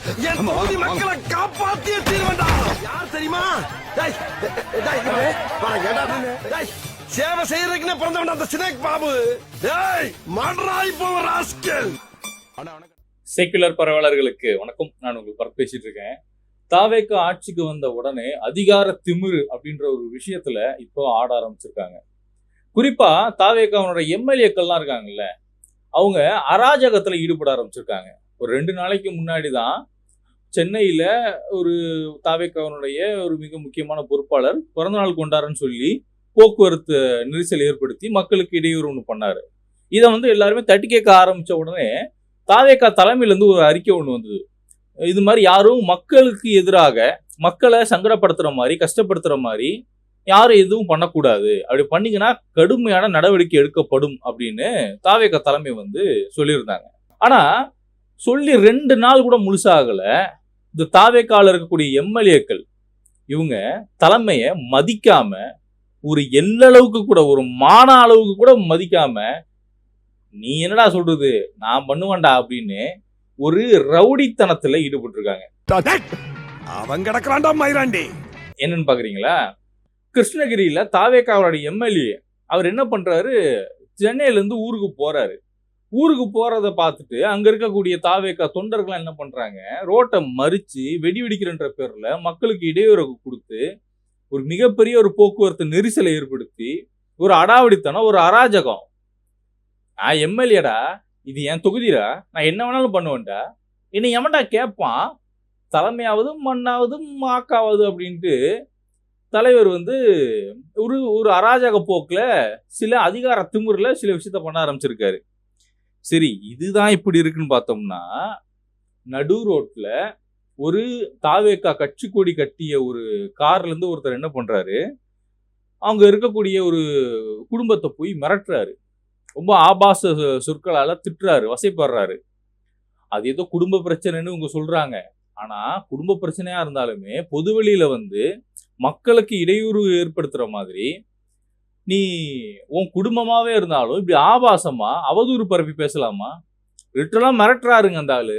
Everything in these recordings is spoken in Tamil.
என் தொகுதி மக்களை காப்பாத்திய தீர்வண்டா. யார் தெரியுமா? சேவை செய்யறதுக்குன்னு பிறந்தவன் அந்த சினேக் பாபு. மடராய் போவ ராஸ்கல். செக்குலர் பரவலர்களுக்கு வணக்கம். நான் உங்களுக்கு பரப் பேசிட்டு இருக்கேன். தாவேக ஆட்சிக்கு வந்த உடனே அதிகார திமிரு அப்படின்ற ஒரு விஷயத்துல இப்போ ஆட ஆரம்பிச்சிருக்காங்க. குறிப்பா தாவேகாவோட எம்எல்ஏக்கள்லாம் இருக்காங்கல்ல, அவங்க அராஜகத்துல ஈடுபட ஆரம்பிச்சிருக்காங்க. ஒரு 2 நாளைக்கு முன்னாடி தான் சென்னையில ஒரு தாவேகாவுடைய ஒரு மிக முக்கியமான பொறுப்பாளர் பிறந்தநாள் கொண்டாடுன்னு சொல்லி போக்குவரத்து நெரிசல் ஏற்படுத்தி மக்களுக்கு இடையூறு ஒன்று பண்ணாரு. இதை எல்லாருமே தட்டி கேட்க ஆரம்பிச்ச உடனே தாவேகா தலைமையில இருந்து ஒரு அறிக்கை ஒன்று வந்தது. இது மாதிரி யாரும் மக்களுக்கு எதிராக மக்களை சங்கடப்படுத்துற மாதிரி கஷ்டப்படுத்துற மாதிரி யாரும் எதுவும் பண்ணக்கூடாது, அப்படி பண்ணீங்கன்னா கடுமையான நடவடிக்கை எடுக்கப்படும் அப்படின்னு தாவேகா தலைமை சொல்லியிருந்தாங்க. ஆனா சொல்லி 2 நாள் கூட முழுசாகல. இந்த தாவேகால இருக்கக்கூடிய எம்எல்ஏக்கள் இவங்க தலைமையை மதிக்காம, ஒரு எல்லளவுக்கு கூட, ஒரு மான அளவுக்கு கூட மதிக்காம, நீ என்னடா சொல்றது நான் பண்ணுவேன்டா அப்படின்னு ஒரு ரவுடித்தனத்துல ஈடுபட்டு இருக்காங்க. அவன் கிடக்குறான்டா மயிராண்டி. என்னன்னு பாக்குறீங்களா? கிருஷ்ணகிரியில தாவேகாவோட எம்எல்ஏ அவர் என்ன பண்றாரு, சென்னையில இருந்து ஊருக்கு போறாரு. ஊருக்கு போறத பார்த்துட்டு அங்க இருக்கக்கூடிய தாவேகா தொண்டர்கள் என்ன பண்றாங்க, ரோட்டை மறிச்சு வெடி வெடிக்கிறன்ற பேர்ல மக்களுக்கு இடையூறு கொடுத்து ஒரு மிகப்பெரிய ஒரு போக்குவரத்து நெரிசலை ஏற்படுத்தி ஒரு அடாவடித்தனம், ஒரு அராஜகம். நான் எம்எல்ஏடா, இது என் தொகுதிடா, நான் என்ன வேணாலும் பண்ணுவேன்டா, என்னை எவன்டா கேட்பான், தலைமையாவது மண்ணாவது மாக்காவது அப்படின்ட்டு தலைவர் ஒரு ஒரு அராஜக போக்குல சில அதிகார திமிர்ல சில விஷயத்த பண்ண ஆரம்பிச்சிருக்காரு. சரி, இதுதான் இப்படி இருக்குன்னு பார்த்தோம்னா, நடு ரோட்ல ஒரு தாவேகா கட்சி கொடி கட்டிய ஒரு கார்ல இருந்து ஒருத்தர் என்ன பண்றாரு, அவங்க இருக்கக்கூடிய ஒரு குடும்பத்தை போய் மிரட்டுறாரு. ரொம்ப ஆபாச சொற்களால திட்டுறாரு, வசைப்படுறாரு. அது ஏதோ குடும்ப பிரச்சனைன்னு இவங்க சொல்றாங்க. ஆனா குடும்ப பிரச்சனையா இருந்தாலுமே பொதுவெளியில மக்களுக்கு இடையூறு ஏற்படுத்துற மாதிரி நீ உன் குடும்பமாவே இருந்தாலும் இப்படி ஆபாசமா அவதூறு பரப்பி பேசலாமா? லிட்டரலா மிரட்டுறாருங்க அந்த ஆளு.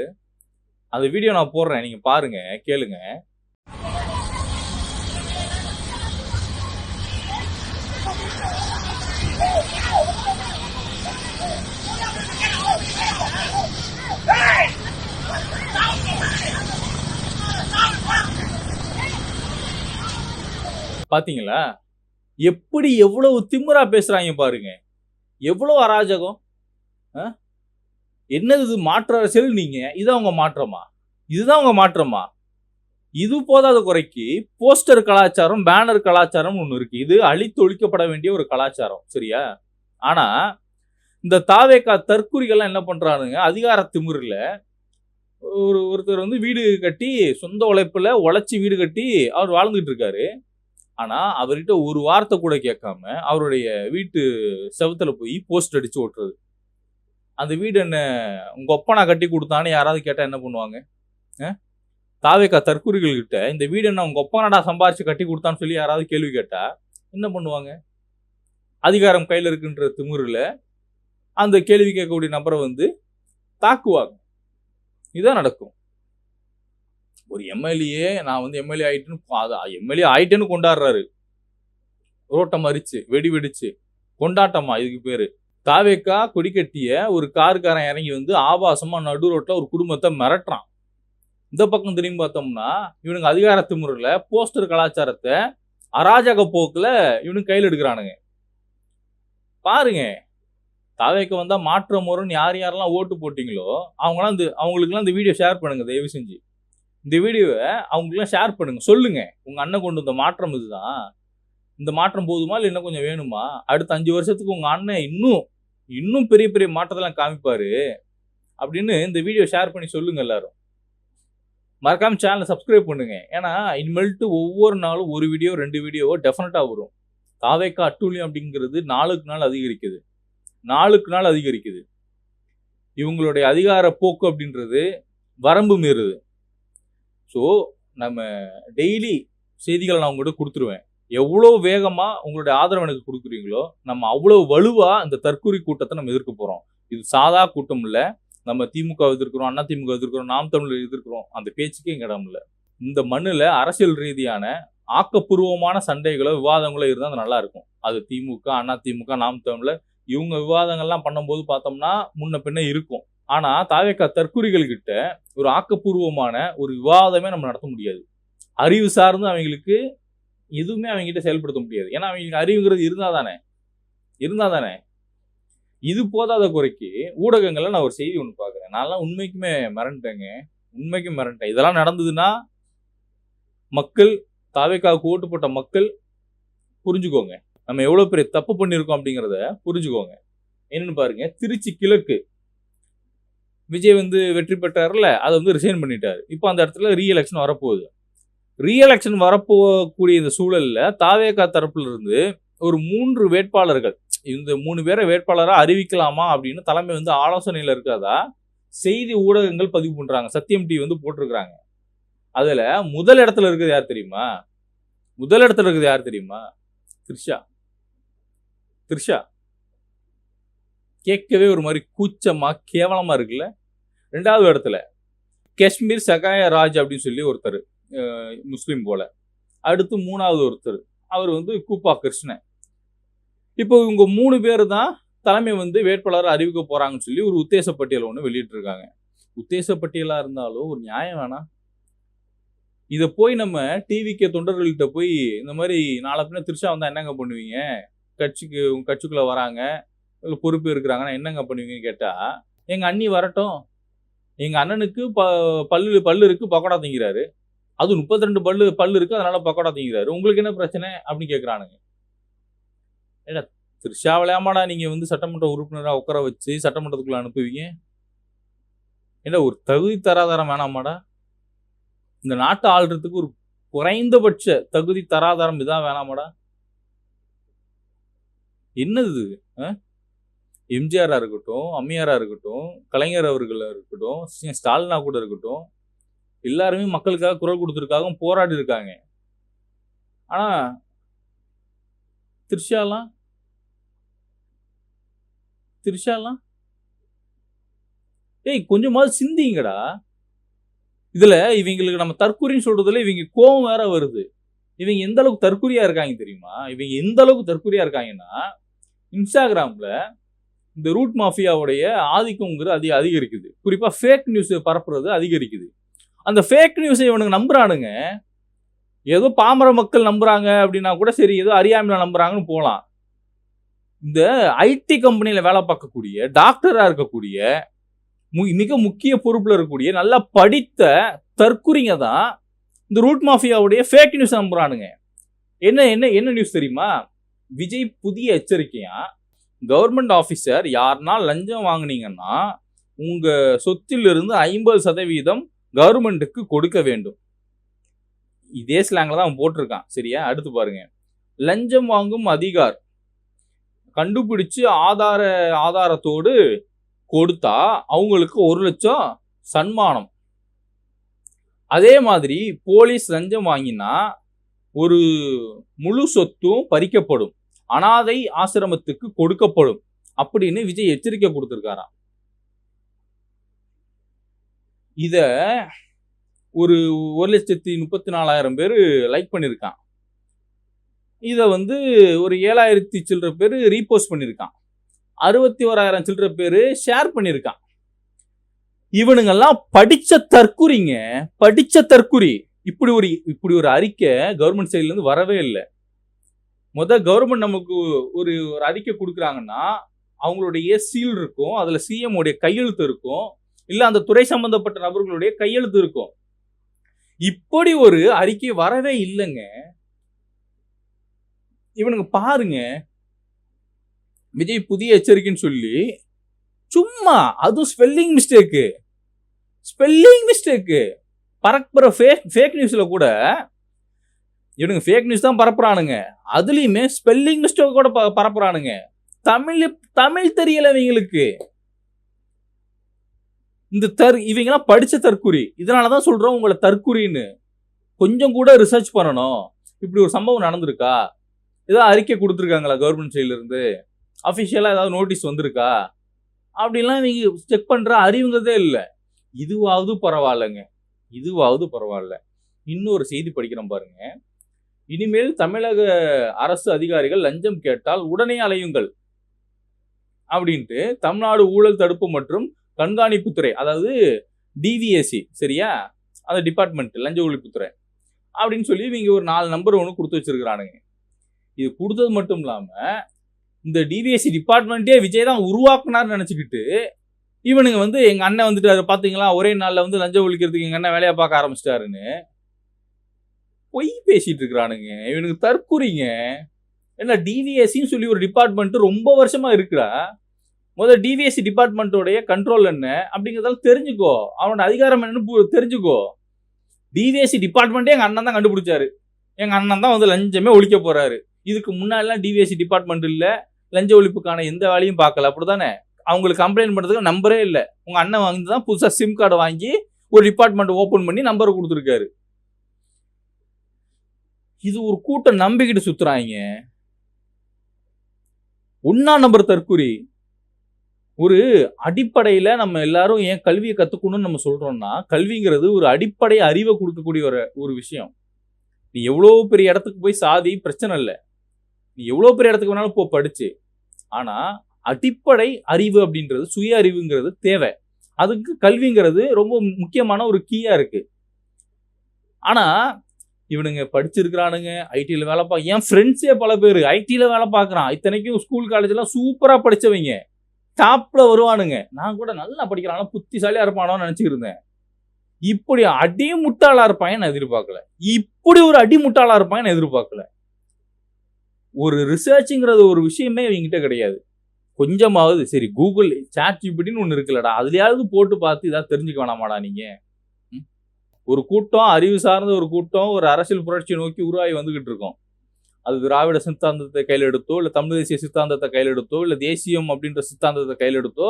அந்த வீடியோ நான் போடுறேன், நீங்க பாருங்க, கேளுங்க. பாத்தீங்களா எப்படி எவ்வளவு திமிரா பேசுறாங்க பாருங்க. எவ்வளவு அராஜகம். என்னது இது? மாற்ற அரசியல். நீங்க இது அவங்க மாற்றமா? இதுதான் அவங்க மாற்றமா? இது போதாத குறைக்கு போஸ்டர் கலாச்சாரம், பேனர் கலாச்சாரம் ஒண்ணு இருக்கு. இது அழித்து ஒழிக்கப்பட வேண்டிய ஒரு கலாச்சாரம், சரியா? ஆனா இந்த தாவேகா தற்குறிகள்லாம் என்ன பண்றானுங்க, அதிகார திமிர்ல ஒருத்தர் வீடு கட்டி சொந்த உழைப்புல உழைச்சி வீடு கட்டி அவர் வாழ்ந்துட்டு இருக்காரு. ஆனா அவர்கிட்ட ஒரு வார்த்தை கூட கேட்காம அவருடைய வீட்டு செவத்துல போய் போஸ்ட் அடிச்சு ஓட்டுறது. அந்த வீடு என்ன உங்க ஒப்பனா கட்டி கொடுத்தான்னு யாராவது கேட்டா என்ன பண்ணுவாங்க? தாவேகா தற்குறிகள் கிட்ட இந்த வீடு என்ன உங்க ஒப்பனாடா சம்பாரிச்சு கட்டி கொடுத்தான்னு சொல்லி யாராவது கேள்வி கேட்டா என்ன பண்ணுவாங்க? அதிகாரம் கையில இருக்குன்ற திமிருல அந்த கேள்வி கேட்கக்கூடிய நபரை தாக்குவாங்க. இதுதான் நடக்கும். ஒரு எம்எல்ஏ நான் எம்எல்ஏ ஆயிட்டேன்னு கொண்டாடுறாரு. ரோட்டை மறிச்சு வெடி வெடிச்சு கொண்டாட்டமா இதுக்கு பேரு? தாவேகா கொடி கட்டிய ஒரு காருக்காரன் இறங்கி ஆபாசமா நடு ரோட்ல ஒரு குடும்பத்தை மிரட்டுறான். இந்த பக்கம் திரும்பி பார்த்தோம்னா இவனுங்க அதிகார திமிருல போஸ்டர் கலாச்சாரத்தை அராஜக போக்குல இவனுக்கு கையில் எடுக்கிறானுங்க. பாருங்க, தாவேகா வந்தா மாற்றம் வரும்னு யாரெல்லாம் ஓட்டு போட்டீங்களோ அவங்களுக்குலாம் இந்த வீடியோ ஷேர் பண்ணுங்க. தயவு செஞ்சு இந்த வீடியோவை அவங்களுக்குலாம் ஷேர் பண்ணுங்க. சொல்லுங்க, உங்க அண்ணன் கொண்டு வந்த மாற்றம் இதுதான், இந்த மாற்றம் போதுமா இல்லை இன்னும் கொஞ்சம் வேணுமா, அடுத்த 5 வருஷத்துக்கு உங்க அண்ணன் இன்னும் பெரிய பெரிய மாற்றத்தெல்லாம் காமிப்பாரு அப்படின்னு இந்த வீடியோ ஷேர் பண்ணி சொல்லுங்க. எல்லாரும் மறக்காம சேனலை சப்ஸ்கிரைப் பண்ணுங்க. ஏன்னா இனிமேல்ட்டு ஒவ்வொரு நாளும் ஒரு வீடியோ 2 வீடியோவோ டெஃபினட்டா வரும். தாவேகா அட்டூழியம் அப்படிங்கிறது நாளுக்கு நாள் அதிகரிக்குது. இவங்களுடைய அதிகார போக்கு அப்படின்றது வரம்பு மீறுது. ஸோ நம்ம டெய்லி செய்திகளை நான் உங்கள்கிட்ட கொடுத்துருவேன். எவ்வளோ வேகமாக உங்களுடைய ஆதரவு எனக்கு கொடுக்குறீங்களோ நம்ம அவ்வளோ வலுவாக இந்த தற்கொலை கூட்டத்தை நம்ம எதிர்க்க போகிறோம். இது சாதா கூட்டம் இல்லை, நம்ம திமுக எதிர்க்கிறோம், அண்ணா திமுக எதிர்க்கிறோம், நாம் தமிழர் எதிர்க்கிறோம், அந்த பேச்சுக்கே இங்க இடம் இல்லை. இந்த மண்ணுல அரசியல் ரீதியான ஆக்கப்பூர்வமான சண்டைகளோ விவாதங்களோ இருந்தால் அது நல்லா இருக்கும். அது திமுக, அண்ணா திமுக, நாம் தமிழர் இவங்க விவாதங்கள்லாம் பண்ணும்போது பார்த்தோம்னா முன்ன பின்ன இருக்கும். ஆனா தாவேகா தற்குறிகள் கிட்ட ஒரு ஆக்கப்பூர்வமான ஒரு விவாதமே நம்ம நடத்த முடியாது. அறிவு சார்ந்து அவங்களுக்கு எதுவுமே அவங்க கிட்ட செயல்படுத்த முடியாது. ஏன்னா அவங்களுக்கு அறிவுங்கிறது இருந்தா தானே. இது போதாத குறைக்கு ஊடகங்கள்ல நான் ஒரு செய்தி ஒன்று பார்க்குறேன். நான்லாம் உண்மைக்குமே மிரண்டேன். இதெல்லாம் நடந்ததுன்னா மக்கள், தாவேகாவுக்கு ஓட்டு போட்ட மக்கள் புரிஞ்சுக்கோங்க. நம்ம எவ்வளவு பெரிய தப்பு பண்ணியிருக்கோம் அப்படிங்கிறத புரிஞ்சுக்கோங்க. என்னன்னு பாருங்க, திருச்சி கிழக்கு விஜய் வெற்றி பெற்றார்ல, அதை ரிசைன் பண்ணிட்டாரு. இப்போ அந்த இடத்துல ரீஎலெக்ஷன் வரப்போகுது. ரீஎலெக்ஷன் வரப்போகக்கூடிய இந்த சூழல்ல தாவேகா தரப்புல இருந்து ஒரு 3 வேட்பாளர்கள், இந்த 3 பேரை வேட்பாளரா அறிவிக்கலாமா அப்படின்னு தலைமை ஆலோசனையில இருக்காதா செய்தி ஊடகங்கள் பதிவு பண்றாங்க. சத்தியம் டிவி போட்டிருக்கிறாங்க. அதுல முதல் இடத்துல இருக்கிறது யார் தெரியுமா? த்ரிஷா. கேட்கவே ஒரு மாதிரி கூச்சமா கேவலமா இருக்குல்ல. 2வது இடத்துல காஷ்மீர் சகாய ராஜ் அப்படின்னு சொல்லி ஒருத்தர், முஸ்லீம் போல. அடுத்து 3வது ஒருத்தர், அவர் கூப்பா கிருஷ்ணன். இப்போ இவங்க 3 பேர் தான் தலைமை வேட்பாளர் அறிவிக்க போறாங்கன்னு சொல்லி ஒரு உத்தேச பட்டியல் ஒன்று வெளியிட்டு இருக்காங்க. உத்தேச பட்டியலா இருந்தாலும் ஒரு நியாயம் வேணாம். இதை போய் நம்ம டிவிக்கு தொண்டர்கள்கிட்ட போய் இந்த மாதிரி நாளை பின்ன த்ரிஷா என்னங்க பண்ணுவீங்க, உங்க கட்சிக்குள்ள வராங்க, பொறுப்பு இருக்கிறாங்கன்னா என்னங்க பண்ணுவீங்கன்னு கேட்டா, எங்க அண்ணி வரட்டும், எங்க அண்ணனுக்கு பல்லு இருக்கு, பக்கோடா திங்கிறாரு, அது 32 பல்லு இருக்கு, அதனால பக்கோடா திங்கிறாரு, உங்களுக்கு என்ன பிரச்சனை அப்படின்னு கேட்கறானுங்க. ஏடா த்ரிஷா விளையாமாடா நீங்க சட்டமன்ற உறுப்பினராக உட்கார வச்சு சட்டமன்றத்துக்குள்ள அனுப்புவீங்க? ஏடா ஒரு தகுதி தராதாரம் வேணாமாடா? இந்த நாட்டை ஆள்றதுக்கு ஒரு குறைந்தபட்ச தகுதி தராதாரம் இதான் வேணாமாடா? என்னது? எம்ஜிஆரா இருக்கட்டும், அம்மையாரா இருக்கட்டும், கலைஞர் அவர்களா இருக்கட்டும், ஸ்டாலினா கூட இருக்கட்டும், எல்லாருமே மக்களுக்காக குரல் கொடுத்திருக்காங்க, போராடி இருக்காங்க. ஆனா த்ரிஷாலாம் கொஞ்சமாவது சிந்திங்கடா. இதுல இவங்களுக்கு நம்ம தற்கொலைன்னு சொல்றதுல இவங்க கோபம் வேற வருது. இவங்க எந்த அளவுக்கு தற்கொலையா இருக்காங்க தெரியுமா? இவங்க எந்த அளவுக்கு தற்கொலையா இருக்காங்கன்னா, இன்ஸ்டாகிராம்ல இந்த ரூட் மாஃபியாவுடைய ஆதிக்கம்ங்கிறது அதிகரிக்குது. குறிப்பா ஃபேக் நியூஸ் பரப்புறது அதிகரிக்குது. அந்த ஃபேக் நியூஸை இவனுக்கு நம்புறானுங்க. ஏதோ பாமர மக்கள் நம்புறாங்க அப்படின்னா கூட சரி, ஏதோ அறியாமையில நம்புறாங்கன்னு போலாம். இந்த ஐடி கம்பெனியில வேலை பார்க்கக்கூடிய, டாக்டரா இருக்கக்கூடிய, மிக முக்கிய பொறுப்புல இருக்கக்கூடிய நல்லா படித்த தற்குறிங்க தான் இந்த ரூட் மாஃபியாவுடைய ஃபேக் நியூஸ் நம்புறானுங்க. என்ன நியூஸ் தெரியுமா? விஜய் புதிய எச்சரிக்கையா, கவர்மெண்ட் ஆபீசர் யாருன்னா லஞ்சம் வாங்குனீங்கன்னா உங்க சொத்திலிருந்து 50% கவர்மெண்ட்டுக்கு கொடுக்க வேண்டும். இதே ஸ்லாங்ல தான் அவன் போட்டிருக்கான். சரியா? அடுத்து பாருங்க, லஞ்சம் வாங்கும் அதிகார் கண்டுபிடிச்சு ஆதாரத்தோடு கொடுத்தா அவங்களுக்கு 1 லட்சம் சன்மானம். அதே மாதிரி போலீஸ் லஞ்சம் வாங்கினா ஒரு முழு சொத்தும் பறிக்கப்படும், அனாதை ஆசிரமத்துக்கு கொடுக்கப்படும் அப்படின்னு விஜய் எச்சரிக்கை கொடுத்திருக்காராம். இத ஒரு 1,34,000 பேர் லைக் பண்ணிருக்கான். இத ஒரு 7,000 சில்லற பேர் ரீபோஸ்ட் பண்ணிருக்கான். 61,000 சில்லற பேர் ஷேர் பண்ணிருக்கான். இவனுங்கெல்லாம் படிச்ச தற்குறி. இப்படி ஒரு அறிக்கை கவர்மெண்ட் சைட்ல இருந்து வரவே இல்லை. கவர்மெண்ட் நமக்கு ஒரு அறிக்கை கொடுக்குறாங்கன்னா அவங்களுடைய சீல் இருக்கும், அதுல சிஎம் உடைய கையெழுத்து இருக்கும், இல்ல அந்த துறை சம்பந்தப்பட்ட நபர்களுடைய கையெழுத்து இருக்கும். இப்படி ஒரு அறிக்கை வரவே இல்லைங்க. இவனுங்க பாருங்க, விஜய் புதிய எச்சரிக்கைன்னு சொல்லி சும்மா, அதுவும் ஸ்பெல்லிங் மிஸ்டேக்கு பரப்புற ஃபேக் நியூஸ்ல கூட இவனுங்க ஃபேக் நியூஸ் தான் பரப்புறானுங்க. அதுலயுமே ஸ்பெல்லிங் மிஸ்டேக் கூட பரப்புறானுங்க. தமிழ் தெரியல இவங்களுக்கு. இவங்கெல்லாம் படிச்ச தற்குறி. இதனாலதான் சொல்றோம் உங்களை தற்குறின்னு. கொஞ்சம் கூட ரிசர்ச் பண்ணணும். இப்படி ஒரு சம்பவம் நடந்திருக்கா, ஏதாவது அறிக்கை கொடுத்துருக்காங்களா கவர்மெண்ட் சைட்ல இருந்து, அபிஷியலா ஏதாவது நோட்டீஸ் வந்திருக்கா அப்படிலாம் இவங்க செக் பண்ற அறிவுங்கிறதே இல்லை. இதுவாவது பரவாயில்லைங்க, இதுவாவது பரவாயில்ல. இன்னொரு செய்தி படிக்கிறோம் பாருங்க. இனிமேல் தமிழக அரசு அதிகாரிகள் லஞ்சம் கேட்டால் உடனே அலையுங்கள் அப்படின்ட்டு தமிழ்நாடு ஊழல் தடுப்பு மற்றும் கண்காணிப்புத்துறை, அதாவது டிவிஎஸ்சி, சரியா, அந்த டிபார்ட்மெண்ட் லஞ்ச ஒழிப்புத்துறை அப்படின்னு சொல்லி இவங்க ஒரு 4 நம்பர் ஒன்று கொடுத்து வச்சிருக்கிறானுங்க. இது கொடுத்தது மட்டும் இல்லாம இந்த டிவிஎஸ்சி டிபார்ட்மெண்ட்டே விஜய் தான் உருவாக்குனார்னு நினைச்சுக்கிட்டு இவனுங்க வந்து எங்க அண்ணன் வந்துட்டு பாத்தீங்களா ஒரே நாள்ல வந்து லஞ்சம் ஒழிக்கிறதுக்கு எங்க அண்ணன் வேலையை பார்க்க ஆரம்பிச்சிட்டாருன்னு பொய் பேசிட்டு இருக்கிறானுங்க. இவனுக்கு தற்குறிங்க. ஏன்னா டிவிஎஸ்சின்னு சொல்லி ஒரு டிபார்ட்மெண்ட் ரொம்ப வருஷமா இருக்குடா. முதல்ல டிவிஎஸ்சி டிபார்ட்மெண்ட்டோடைய கண்ட்ரோல் என்ன அப்படிங்கிறதால தெரிஞ்சுக்கோ, அவனோட அதிகாரம் என்னன்னு தெரிஞ்சுக்கோ. டிவிஎஸ்சி டிபார்ட்மெண்ட்டே எங்க அண்ணன் தான் கண்டுபிடிச்சாரு. எங்க அண்ணன் தான் வந்து லஞ்சமே ஒழிக்க போறாரு. இதுக்கு முன்னாடிலாம் டிவிஎஸ்சி டிபார்ட்மெண்ட் இல்ல, லஞ்ச ஒழிப்புக்கான எந்த வேலையும் பார்க்கல, அப்படிதானே? அவங்களுக்கு கம்ப்ளைண்ட் பண்றதுக்கு நம்பரே இல்லை. உங்க அண்ணன் வாங்கி தான் புதுசா சிம் கார்டு வாங்கி ஒரு டிபார்ட்மெண்ட் ஓபன் பண்ணி நம்பரை கொடுத்துருக்காரு. இது ஒரு கூட்டம் நம்பிக்கிட்டு சுத்துறாங்க. ஒன்னா நம்பர் தற்குறி. ஒரு அடிப்படையில நம்ம எல்லாரும் ஏன் கல்வியை கத்துக்கணும்னு நம்ம சொல்றோம்னா, கல்விங்கிறது ஒரு அடிப்படை அறிவை கொடுக்கக்கூடிய ஒரு விஷயம். நீ எவ்வளவு பெரிய இடத்துக்கு போய் சாதி பிரச்சனை இல்லை, நீ எவ்வளவு பெரிய இடத்துக்கு வேணாலும் போ படிச்சு, ஆனா அடிப்படை அறிவு அப்படின்றது, சுய அறிவுங்கிறது தேவை. அதுக்கு கல்விங்கிறது ரொம்ப முக்கியமான ஒரு கீயா இருக்கு. ஆனா இவனுங்க படிச்சிருக்கிறானுங்க, ஐடியில வேலை என் ஃப்ரெண்ட்ஸே பல பேர் ஐடியில வேலை பார்க்குறான். இத்தனைக்கும் ஸ்கூல் காலேஜ்லாம் சூப்பரா படிச்சவங்க, டாப்ல வருவானுங்க. நான் கூட நல்லா படிக்கிறான், புத்திசாலியா இருப்பானோன்னு நினைச்சுட்டு இருந்தேன். இப்படி அடி முட்டாளா இருப்பான் நான் எதிர்பார்க்கல. இப்படி ஒரு அடி முட்டாளா இருப்பான் நான் எதிர்பார்க்கல. ஒரு ரிசர்ச்ங்கிறது ஒரு விஷயமே இவங்கிட்ட கிடையாது. கொஞ்சமாவது சரி கூகுள் சாட் ஜிபிடின்னு ஒன்று இருக்குல்லடா, அதுலயாவது போட்டு பார்த்து இதாக தெரிஞ்சுக்க வேணாமாடா நீங்க? ஒரு கூட்டம், அறிவு சார்ந்த ஒரு கூட்டம் ஒரு அரசியல் புரட்சியை நோக்கி உருவாகி வந்துகிட்டு இருக்கோம். அது திராவிட சித்தாந்தத்தை கையில் எடுத்தோ, இல்லை தமிழ் தேசிய சித்தாந்தத்தை கையில் எடுத்தோ, இல்லை தேசியம் அப்படின்ற சித்தாந்தத்தை கையில் எடுத்தோ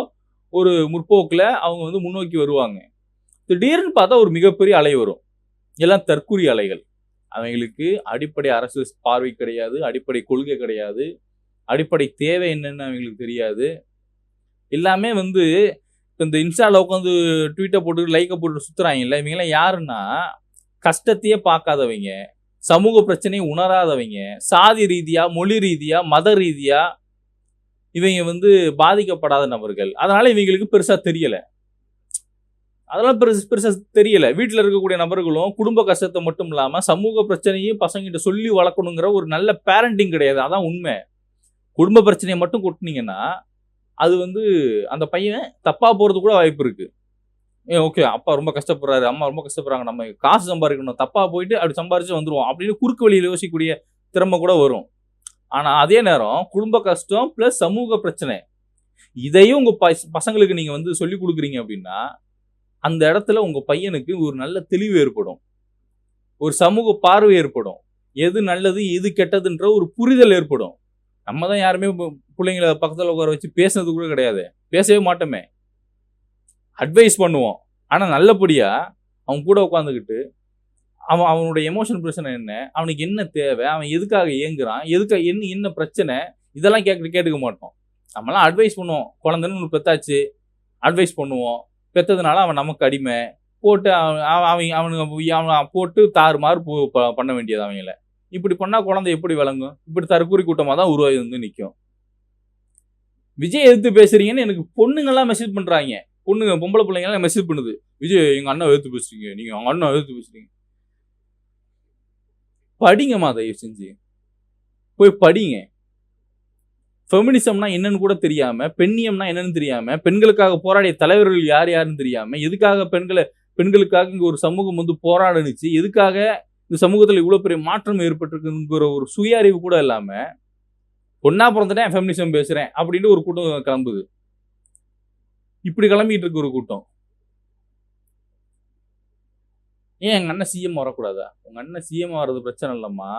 ஒரு முற்போக்கில் அவங்க வந்து முன்னோக்கி வருவாங்க. திடீர்னு பார்த்தா ஒரு மிகப்பெரிய அலை வரும். எல்லாம் தற்குறி அலைகள். அவங்களுக்கு அடிப்படை அரசு பார்வை கிடையாது, அடிப்படை கொள்கை கிடையாது, அடிப்படை தேவை என்னன்னு அவங்களுக்கு தெரியாது. எல்லாமே வந்து இந்த இன்ஸ்டால உட்காந்து ட்வீட்டை போட்டு லைக்கை போட்டு சுத்துறாங்கல்ல, இவங்கெல்லாம் யாருன்னா கஷ்டத்தையே பார்க்காதவங்க, சமூக பிரச்சனையை உணராதவங்க, சாதி ரீதியா, மொழி ரீதியா, மத ரீதியா இவங்க வந்து பாதிக்கப்படாத நபர்கள். அதனால இவங்களுக்கு பெருசா தெரியல. வீட்டில் இருக்கக்கூடிய நபர்களும் குடும்ப கஷ்டத்தை மட்டும் இல்லாம சமூக பிரச்சனையும் பசங்கிட்ட சொல்லி வளர்க்கணுங்கிற ஒரு நல்ல பேரண்டிங் கிடையாது. அதான் உண்மை. குடும்ப பிரச்சனையை மட்டும் கொட்டினீங்கன்னா அது வந்து அந்த பையன் தப்பா போறது கூட வாய்ப்பு இருக்கு. ஓகே, அப்பா ரொம்ப கஷ்டப்படுறாரு, அம்மா ரொம்ப கஷ்டப்படுறாங்க, நம்ம காசு சம்பாதிக்கணும், தப்பா போயிட்டு அப்படி சம்பாரிச்சு வந்துருவோம் அப்படின்னு குறுக்கு வழியில் யோசிக்கக்கூடிய திறமை கூட வரும். ஆனா அதே நேரம் குடும்ப கஷ்டம் பிளஸ் சமூக பிரச்சனை இதையும் உங்க பசங்களுக்கு நீங்க வந்து சொல்லி கொடுக்குறீங்க அப்படின்னா அந்த இடத்துல உங்க பையனுக்கு ஒரு நல்ல தெளிவு ஏற்படும், ஒரு சமூக பார்வை ஏற்படும், எது நல்லது எது கெட்டதுன்ற ஒரு புரிதல் ஏற்படும். நம்ம தான் யாருமே பிள்ளைங்களை பக்கத்தில் உட்கார வச்சு பேசுனது கூட கிடையாது, பேசவே மாட்டோமே, அட்வைஸ் பண்ணுவோம். ஆனால் நல்லபடியா அவன் கூட உட்காந்துக்கிட்டு அவனுடைய எமோஷனல் பிரச்சனை என்ன, அவனுக்கு என்ன தேவை, அவன் எதுக்காக இயங்குறான், எதுக்காக என்ன பிரச்சனை, இதெல்லாம் கேட்டுக்க மாட்டோம். நம்மளாம் அட்வைஸ் பண்ணுவோம். குழந்தைன்னு ஒன்று பெத்தாச்சு, அட்வைஸ் பண்ணுவோம். பெற்றதுனால அவன் நமக்கு அடிமை போட்டு அவனுக்கு போட்டு தாறுமாறு பண்ண வேண்டியது அவங்கள. இப்படி பண்ணால் குழந்தை எப்படி விளங்கும்? இப்படி தற்கொலை கூட்டமாக தான் உருவாகி வந்து நிற்கும். விஜய் எதிர்த்து பேசுறீங்கன்னு எனக்கு பொண்ணுங்கெல்லாம் மெசேஜ் பண்ணுறாங்க. பொம்பளை பிள்ளைங்கெல்லாம் மெசேஜ் பண்ணுது, விஜய் எங்கள் அண்ணா எதிர்த்து பேசுறீங்க, நீங்கள் அவங்க அண்ணா எதிர்த்து பேசுறீங்க. படிங்கம்மா, தயவு செஞ்சு போய் படிங்க. ஃபெமினிசம்னா என்னன்னு கூட தெரியாம, பெண்ணியம்னா என்னன்னு தெரியாம, பெண்களுக்காக போராடிய தலைவர்கள் யாருன்னு தெரியாம, எதுக்காக பெண்களுக்காக இங்க ஒரு சமூகம் வந்து போராடுனுச்சு, எதுக்காக இந்த சமூகத்துல இவ்வளவு பெரிய மாற்றம் ஏற்பட்டிருக்குங்கிற ஒரு சுய அறிவு கூட இல்லாம பொண்ணா பிறந்துட்டேன் ஃபெமினிசம் பேசுறேன் அப்படின்னு ஒரு கூட்டம் கிளம்புது. இப்படி கிளம்பிட்டு இருக்கு ஒரு கூட்டம். ஏன் எங்க அண்ணன் சிஎம் வரக்கூடாதா? உங்க அண்ணன் சிஎம் வர்றது பிரச்சனை இல்லம்மா,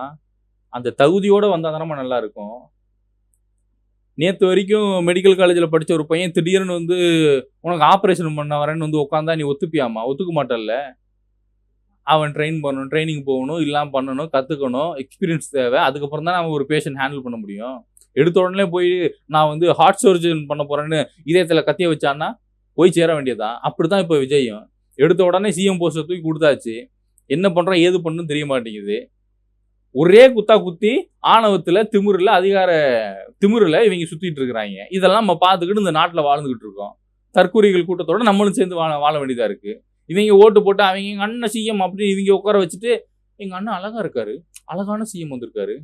அந்த தகுதியோட வந்தா தானம்மா நல்லா இருக்கும். நேற்று வரைக்கும் மெடிக்கல் காலேஜில் படித்த ஒரு பையன் திடீர்னு வந்து உனக்கு ஆப்ரேஷன் பண்ண வரேன்னு வந்து உட்காந்தா நீ ஒத்துப்பியாமா? ஒத்துக்க மாட்டல்ல. அவன் ட்ரைனிங் போகணும், எல்லாம் பண்ணணும், கற்றுக்கணும், எக்ஸ்பீரியன்ஸ் தேவை. அதுக்கப்புறம் தான் நம்ம ஒரு பேஷண்ட் ஹேண்டில் பண்ண முடியும். எடுத்த உடனே போய் நான் வந்து ஹார்ட் சர்ஜன் பண்ண போறேன்னு இதயத்துல கத்திய வச்சான்னா போய் சேர வேண்டியதான். அப்படிதான் இப்ப விஜயும் எடுத்த உடனே சிஎம் போஸ்டர் தூக்கி கொடுத்தாச்சு. என்ன பண்றோம் ஏது பண்ணணும் தெரிய மாட்டேங்குது. ஒரே குத்தா குத்தி ஆணவத்துல திமிருல இவங்க சுத்திட்டு இருக்கிறாங்க. இதெல்லாம் நம்ம பார்த்துக்கிட்டு இந்த நாட்டுல வாழ்ந்துகிட்டு இருக்கோம். தற்கூரிகள் கூட்டத்தோட நம்மளும் சேர்ந்து வாழ வேண்டியதா இருக்கு. இவங்க ஓட்டு போட்டு அவங்க எங்க அண்ணன் சிஎம் அப்படின்னு இவங்க உட்கார வச்சுட்டு எங்க அண்ணன் அழகா இருக்காரு, அழகான சிஎம் வந்திருக்காரு,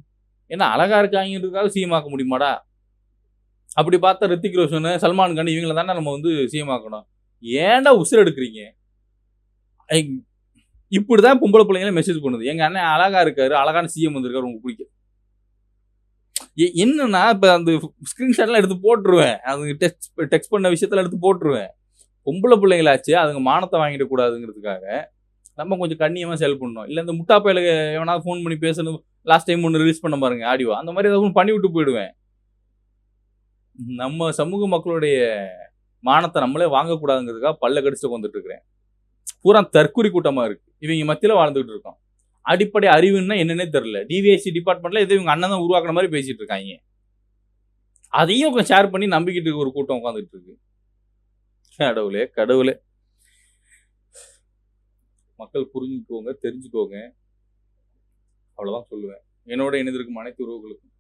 ஏன்னா அழகா இருக்காங்கிறதுக்காக சிஎம் ஆக்க முடியுமாடா? அப்படி பார்த்தா ரித்திக் ரோஷன், சல்மான் கான் இவங்கள தானே நம்ம வந்து சிஎம் ஆக்கணும். ஏன்டா உசுர் எடுக்கிறீங்க? இப்படிதான் பொம்பளை பிள்ளைங்கள மெசேஜ் பண்ணுது. எங்க அண்ணன் அழகா இருக்காரு, அழகான சிஎம் வந்திருக்காரு, உங்களுக்கு பிடிக்கும். என்னன்னா இப்ப அந்த ஸ்கிரீன்ஷாட்லாம் எடுத்து போட்டுருவேன். அது டெக்ஸ்ட் பண்ண விஷயத்துல எடுத்து போட்டுருவேன். பொம்பளை பிள்ளைங்களாச்சு அதுங்க மானத்தை வாங்கிட கூடாதுங்கிறதுக்காக நம்ம கொஞ்சம் கண்ணியமா செயல் பண்ணணும். இல்ல இந்த முட்டா பையில எவனாவது ஃபோன் பண்ணி பேசணும். லாஸ்ட் டைம் ஒன்று ரிலீஸ் பண்ண பாருங்க ஆடியோ, அந்த மாதிரி ஏதாவது ஒன்று பண்ணி விட்டு போயிடுவேன். நம்ம சமூக மக்களுடைய மானத்தை நம்மளே வாங்கக்கூடாதுங்கிறதுக்காக பல்ல கடிச்சு வந்துட்டு இருக்கிறேன். பூரா தற்கூரி கூட்டமா இருக்கு. இவங்க மத்தியில வாழ்ந்துகிட்டு இருக்கோம். அடிப்படை அறிவுன்னா என்னன்னே தெரியல. டிவிஎஸ்சி டிபார்ட்மெண்ட்ல எதோ இவங்க அண்ணன் தான் உருவாக்குற மாதிரி பேசிட்டு இருக்காங்க. அதையும் ஷேர் பண்ணி நம்பிக்கிட்டு ஒரு கூட்டம் உட்காந்துட்டு இருக்கு. கடவுளே கடவுளே. மக்கள் புரிஞ்சுக்கோங்க, தெரிஞ்சுக்கோங்க. அவ்வளவுதான் சொல்லுவேன். என்னோட இணைந்திருக்கும் அனைத்து உறவுகளுக்கும்